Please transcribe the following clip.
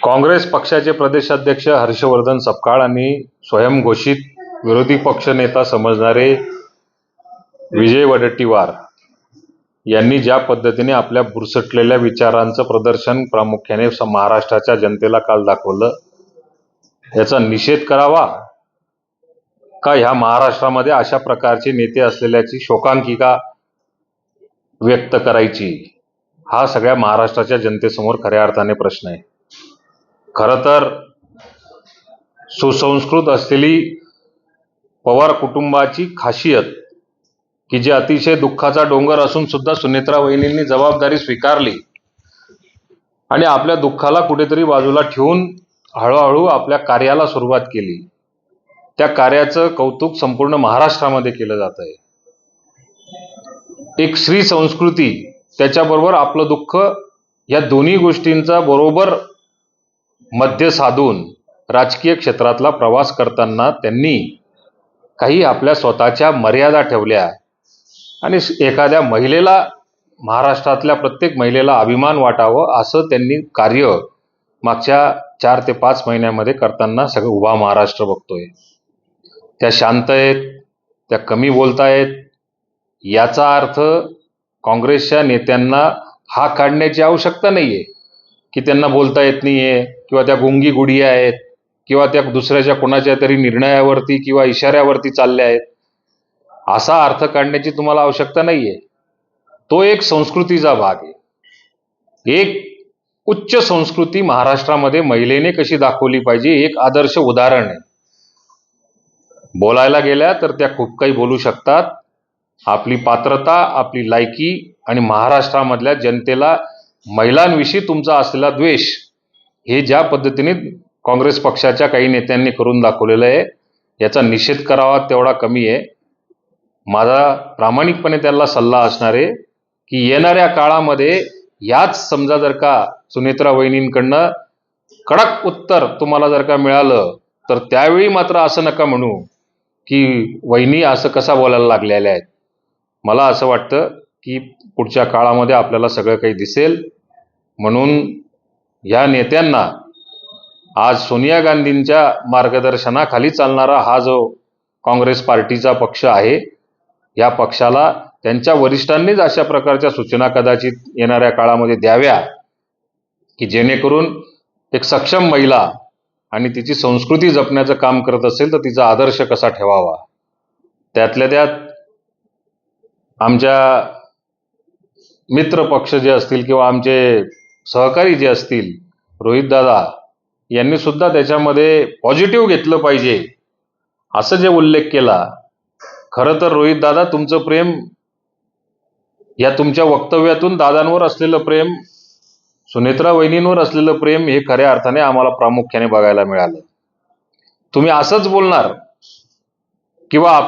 काँग्रेस पक्षाचे प्रदेशाध्यक्ष हर्षवर्धन सपकाळ आणि स्वयंघोषित विरोधी पक्षनेता समजणारे विजय वडेट्टीवार यांनी ज्या पद्धतीने आपल्या बुरसटलेल्या विचारांचं प्रदर्शन प्रामुख्याने महाराष्ट्राच्या जनतेला काल दाखवलं, याचा निषेध करावा का ह्या महाराष्ट्रामध्ये अशा प्रकारचे नेते असलेल्याची शोकांतिका व्यक्त करायची, हा सगळ्या महाराष्ट्राच्या जनतेसमोर खऱ्या अर्थाने प्रश्न आहे. खरं तर सुसंस्कृत असलेली पवार कुटुंबाची खासियत की जे अतिशय दुःखाचा डोंगर असून सुद्धा सुनेत्रा वहिनींनी जबाबदारी स्वीकारली आणि आपल्या दुःखाला कुठेतरी बाजूला ठेवून हळूहळू आपल्या कार्याला सुरुवात केली. त्या कार्याचं कौतुक संपूर्ण महाराष्ट्रामध्ये केलं जात आहे. एक स्त्री संस्कृती त्याच्याबरोबर आपलं दुःख या दोन्ही गोष्टींचा बरोबर मध्य साधून राजकीय क्षेत्रातला प्रवास करताना त्यांनी काही आपल्या स्वतःच्या मर्यादा ठेवल्या आणि एखाद्या महिलेला, महाराष्ट्रातल्या प्रत्येक महिलेला अभिमान वाटावं असं त्यांनी कार्य मागच्या 4 ते 5 महिन्यामध्ये करताना सगळं उभा महाराष्ट्र बघतोय. त्या शांत आहेत, त्या कमी बोलतायत, याचा अर्थ काँग्रेसच्या नेत्यांना हा काढण्याची आवश्यकता नाहीये की त्यांना बोलता येत नाहीये किंवा त्या गुंगी गुडिया आहेत किंवा त्या दुसऱ्याच्या कोणाच्या तरी निर्णयावरती किंवा इशाऱ्यावरती चालल्या आहेत, असा अर्थ काढण्याची तुम्हाला आवश्यकता नाहीये. तो एक संस्कृतीचा भाग आहे. एक उच्च संस्कृती महाराष्ट्रामध्ये महिलेने कशी दाखवली पाहिजे एक आदर्श उदाहरण आहे. बोलायला गेल्या तर त्या खूप काही बोलू शकतात. आपली पात्रता, आपली लायकी आणि महाराष्ट्रामधल्या जनतेला महिलांविषयी तुमचा असलेला द्वेष हे ज्या पद्धतीने काँग्रेस पक्षाच्या काही नेत्यांनी करून दाखवलेलं आहे, याचा निषेध करावा तेवढा कमी आहे. माझा प्रामाणिकपणे त्याला सल्ला असणार आहे की येणाऱ्या काळामध्ये याच समजा जर का सुनेत्रा वहिनींकडनं कडक उत्तर तुम्हाला जर का मिळालं तर त्यावेळी मात्र असं नका म्हणू की वहिनी असं कसा बोलायला लागलेल्या आहेत. मला असं वाटतं की पुढच्या काळामध्ये आपल्याला सगळं काही दिसेल. म्हणून या नेत्यांना आज सोनिया गांधींच्या मार्गदर्शनाखाली चालणारा हा जो काँग्रेस पार्टीचा पक्ष आहे, या पक्षाला त्यांच्या वरिष्ठांनीच अशा प्रकारच्या सूचना कदाचित येणाऱ्या काळामध्ये द्याव्या की जेणेकरून एक सक्षम महिला आणि तिची संस्कृती जपण्याचं काम करत असेल तर तिचा आदर्श कसा ठेवावा. त्यातल्या त्यात आमच्या मित्र पक्ष जे असतील किंवा आमचे सहकारी जे असतील, रोहितदादा यांनी सुद्धा त्याच्यामध्ये पॉझिटिव्ह घेतलं पाहिजे असं जे उल्लेख केला. खरं तर रोहितदादा, तुमचं प्रेम या तुमच्या वक्तव्यातून दादांवर असलेलं प्रेम, सुनेत्रा वहिनींवर असलेलं प्रेम हे खऱ्या अर्थाने आम्हाला प्रामुख्याने बघायला मिळालं. तुम्ही असंच बोलणार किंवा